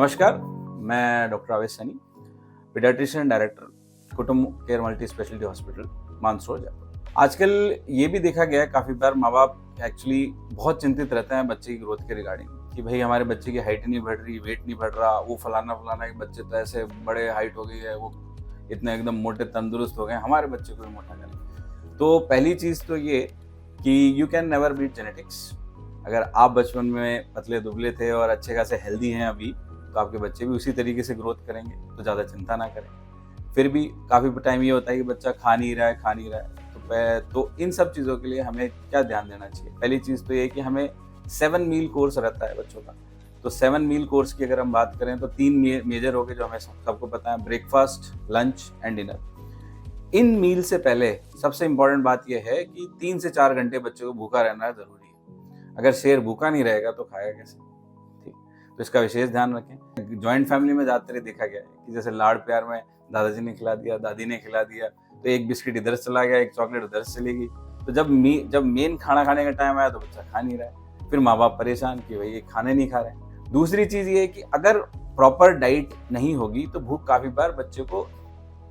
नमस्कार, मैं डॉक्टर आवेश सैनी, पीडियाट्रिशियन डायरेक्टर, कुटुंब care multi speciality hospital, Mansarovar, Jaipur. आजकल ये भी देखा गया है काफ़ी बार माँ-बाप एक्चुअली बहुत चिंतित रहते हैं बच्चे की ग्रोथ के रिगार्डिंग कि भई हमारे बच्चे की हाइट नहीं बढ़ रही, वेट नहीं बढ़ रहा, वो फलाना-फलाना के बच्चे तो ऐसे बड़े हाइट हो गई है, वो इतने एकदम मोटे तंदुरुस्त हो गए, हमारे बच्चे को भी मोटा करें। तो पहली चीज़ तो ये कि you can never beat genetics. अगर आप बचपन में पतले-दुबले थे और अच्छे खासे हेल्दी हैं अभी, तो आपके बच्चे भी उसी तरीके से ग्रोथ करेंगे, तो ज़्यादा चिंता ना करें। फिर भी काफ़ी टाइम ये होता है कि बच्चा खा नहीं रहा है, तो इन सब चीज़ों के लिए हमें क्या ध्यान देना चाहिए? पहली चीज़ तो ये है कि हमें 7 मील कोर्स रहता है बच्चों का, तो 7 मील कोर्स की अगर हम बात करें तो 3 मेजर हो गए जो हमें सबको पता है, ब्रेकफास्ट, लंच एंड डिनर। इन मील से पहले सबसे इम्पोर्टेंट बात ये है कि 3 से 4 घंटे बच्चे को भूखा रहना ज़रूरी है। अगर शेर भूखा नहीं रहेगा तो खाएगा कैसे? ठीक, तो इसका विशेष ध्यान रखें। जॉइंट फैमिली में ज़्यादातर देखा गया है कि जैसे लाड़ प्यार में दादाजी ने खिला दिया, दादी ने खिला दिया, तो एक बिस्किट इधर से चला गया, एक चॉकलेट उधर से चली गई। तो जब मेन खाना खाने का टाइम आया तो बच्चा खा नहीं रहा है, फिर माँ बाप परेशान कि भाई ये खाने नहीं खा रहे हैं। दूसरी चीज़ ये है कि अगर प्रॉपर डाइट नहीं होगी तो भूख काफ़ी बार बच्चे को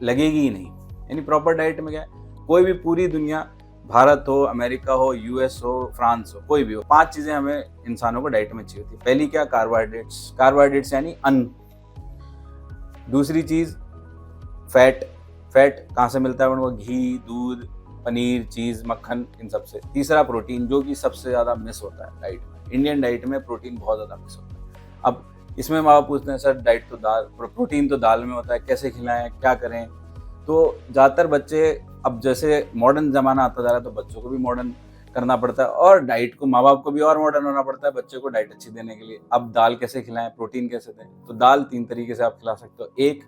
लगेगी ही नहीं। यानी प्रॉपर डाइट में क्या है, कोई भी पूरी दुनिया, भारत हो, अमेरिका हो, यूएस हो, फ्रांस हो, कोई भी हो, 5 चीज़ें हमें इंसानों को डाइट में चाहिए होती है। पहली क्या, कार्बोहाइड्रेट्स यानी अन्न। दूसरी चीज़ फैट कहाँ से मिलता है उनको, घी, दूध, पनीर, चीज़, मक्खन, इन सब से। तीसरा प्रोटीन, जो कि सबसे ज़्यादा मिस होता है डाइट में। इंडियन डाइट में प्रोटीन बहुत ज़्यादा मिस होता है। अब इसमें माँ बाप पूछते हैं सर डाइट तो प्रोटीन तो दाल में होता है, कैसे खिलाएं, क्या करें? तो ज़्यादातर बच्चे, अब जैसे मॉडर्न ज़माना आता जा रहा है तो बच्चों को भी मॉडर्न करना पड़ता है और डाइट को माँ बाप को भी और मॉडर्न होना पड़ता है बच्चे को डाइट अच्छी देने के लिए। अब दाल कैसे खिलाएं, प्रोटीन कैसे दें? तो दाल 3 तरीके से आप खिला सकते हो। एक,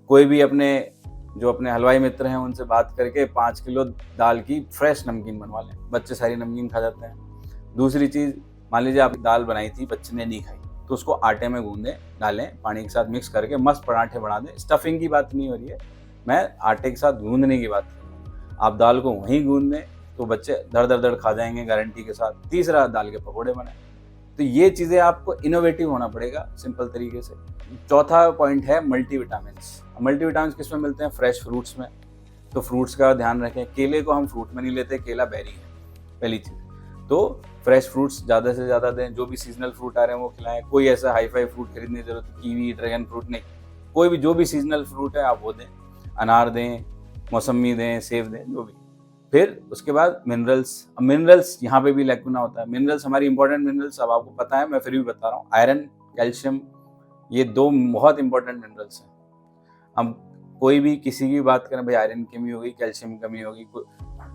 कोई भी अपने हलवाई मित्र हैं उनसे बात करके 5 किलो दाल की फ्रेश नमकीन बनवा लें, बच्चे सारी नमकीन खा जाते हैं। दूसरी चीज़, मान लीजिए आप दाल बनाई थी, बच्चे ने नहीं खाई, तो उसको आटे में गूंदें, डालें, पानी के साथ मिक्स करके मस्त पराठे बना दें। स्टफिंग की बात नहीं हो रही है, मैं आटे के साथ गूंदने की बात कर रहा हूँ। आप दाल को वहीं गूंद दें तो बच्चे दड़ खा जाएंगे गारंटी के साथ। तीसरा, दाल के पकौड़े बनाएं। तो ये चीज़ें आपको इनोवेटिव होना पड़ेगा सिंपल तरीके से। चौथा पॉइंट है मल्टीविटामिन्स। मल्टीविटामिन्स किस में मिलते हैं? फ्रेश फ्रूट्स में। तो फ्रूट्स का ध्यान रखें। केले को हम फ्रूट में नहीं लेते, केला बेरी है, पहली चीज़। तो फ्रेश फ्रूट्स ज़्यादा से ज़्यादा दें, जो भी सीजनल फ्रूट आ रहे हैं वो खिलाएं। कोई ऐसा हाई फाई फ्रूट खरीदने की जरूरत, कीवी, ड्रैगन फ्रूट नहीं, कोई भी जो भी सीजनल फ्रूट है आप वो दें। अनार दें, मौसमी दें, सेब दें, जो भी। फिर उसके बाद मिनरल्स यहाँ पे भी लैकुना होता है। मिनरल्स, हमारी इंपॉर्टेंट मिनरल्स अब आपको पता है, मैं फिर भी बता रहा हूँ। आयरन, कैल्शियम, ये 2 बहुत इंपॉर्टेंट मिनरल्स हैं। हम कोई भी किसी की बात करें, भाई आयरन की कमी हो गई, कैल्शियम की कमी हो गई,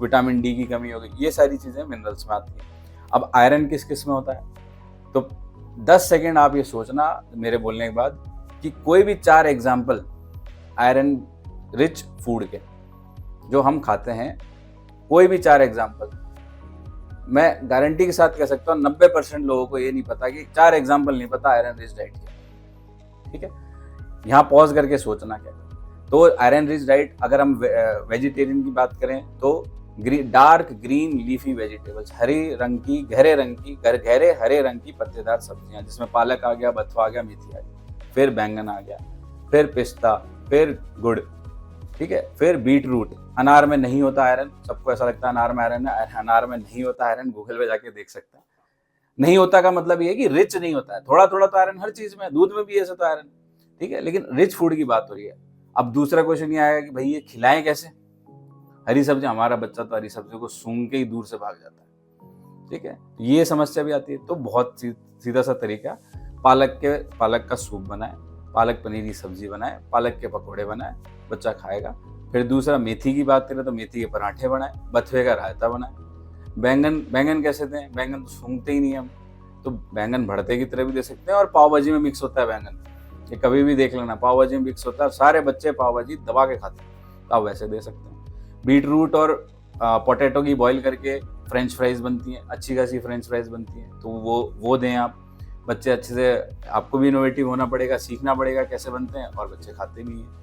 विटामिन डी की कमी हो गई, ये सारी चीज़ें मिनरल्स में आती हैं। अब आयरन किस किस में होता है? तो 10 सेकेंड आप ये सोचना मेरे बोलने के बाद कि कोई भी 4 एग्जाम्पल आयरन रिच फूड के जो हम खाते हैं, कोई भी 4 एग्जाम्पल, मैं गारंटी के साथ कह सकता हूँ 90% लोगों को ये नहीं पता कि 4 एग्जाम्पल नहीं पता आयरन रिच डाइट के। ठीक है, यहाँ पॉज करके सोचना क्या है। तो आयरन रिच डाइट, अगर हम वेजिटेरियन की बात करें तो डार्क ग्रीन लीफी वेजिटेबल्स, गहरे हरे रंग की पत्तेदार सब्जियां, जिसमें पालक आ गया, बथुआ आ गया, मेथी आ गई, फिर बैंगन आ गया, फिर पिस्ता, फिर गुड़, ठीक है, फिर बीट रूट। अनार में नहीं होता आयरन, सबको ऐसा लगता है अनार में आयरन है, अनार में नहीं होता आयरन, गूगल पे जाके देख सकते हैं। नहीं होता का मतलब ये है कि रिच नहीं होता है, थोड़ा थोड़ा तो आयरन हर चीज में, दूध में भी ऐसा तो आयरन, ठीक है, लेकिन रिच फूड की बात हो रही है। अब दूसरा क्वेश्चन ये आएगा कि भाई ये खिलाएं कैसे? हरी सब्जी, हमारा बच्चा तो हरी सब्जी को सूंघ के ही दूर से भाग जाता है, ठीक है, ये समस्या भी आती है। तो बहुत सीधा सा तरीका, पालक का सूप बनाए, पालक पनीर की सब्जी बनाए, पालक के पकौड़े बनाए, बच्चा खाएगा। फिर दूसरा, मेथी की बात करें तो मेथी के पराठे बनाए, बथुए का रायता बनाए। बैंगन कैसे दें? बैंगन तो सूंघते ही नहीं हम, तो बैंगन भरते की तरह भी दे सकते हैं, और पाव भाजी में मिक्स होता है बैंगन, ये कभी भी देख लेना, पाव भाजी में मिक्स होता है, सारे बच्चे पाव भाजी दबा के खाते हैं, तो आप वैसे दे सकते हैं। बीट रूट और पोटैटो की बॉईल करके फ्रेंच फ्राइज बनती हैं, अच्छी खासी फ्रेंच फ्राइज बनती हैं, तो वो दें आप। बच्चे अच्छे से, आपको भी इनोवेटिव होना पड़ेगा, सीखना पड़ेगा कैसे बनते हैं, और बच्चे खाते नहीं हैं।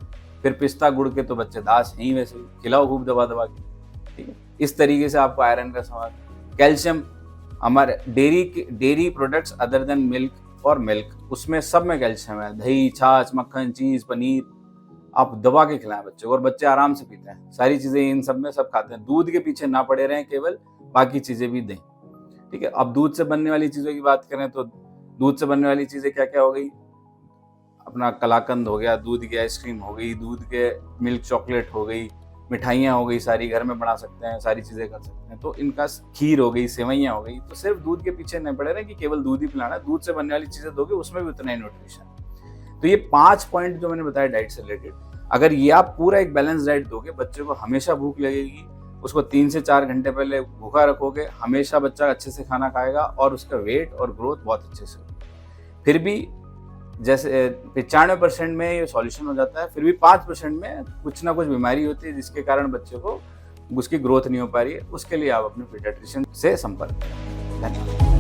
फिर पिस्ता गुड़ के तो बच्चे दास हैं ही, वैसे ही खिलाओ खूब दबा दबा के, ठीक है। इस तरीके से आपको आयरन का सवाल। कैल्शियम, हमारे dairy products other than milk for milk, उसमें सब में कैल्शियम है। दही, छाछ, मक्खन, चीज, पनीर आप दबा के खिलाएं बच्चे को, और बच्चे आराम से पीते हैं सारी चीजें, इन सब में सब खाते हैं। दूध के पीछे ना पड़े रहें केवल, बाकी चीजें भी दें। ठीक है। अब दूध से बनने वाली चीजों की बात करें तो दूध से बनने वाली चीजें क्या क्या हो गई? अपना कलाकंद हो गया, दूध की आइसक्रीम हो गई, दूध के मिल्क चॉकलेट हो गई, मिठाइयाँ हो गई, सारी घर में बना सकते हैं, सारी चीज़ें कर सकते हैं। तो इनका खीर हो गई, सेवइयाँ हो गई। तो सिर्फ दूध के पीछे नहीं पड़े रहे कि केवल दूध ही पिलाना है, दूध से बनने वाली चीज़ें दोगे उसमें भी उतना ही न्यूट्रिशन। तो ये 5 पॉइंट जो मैंने बताया डाइट से रिलेटेड, अगर ये आप पूरा एक बैलेंस डाइट दोगे, बच्चे को हमेशा भूख लगेगी, उसको 3 से 4 घंटे पहले भूखा रखोगे, हमेशा बच्चा अच्छे से खाना खाएगा और उसका वेट और ग्रोथ बहुत अच्छे से होगी। फिर भी जैसे 95% में ये सॉल्यूशन हो जाता है, फिर भी 5% में कुछ ना कुछ बीमारी होती है जिसके कारण बच्चे को उसकी ग्रोथ नहीं हो पा रही है। उसके लिए आप अपने पीडियाट्रिशियन से संपर्क करें। धन्यवाद।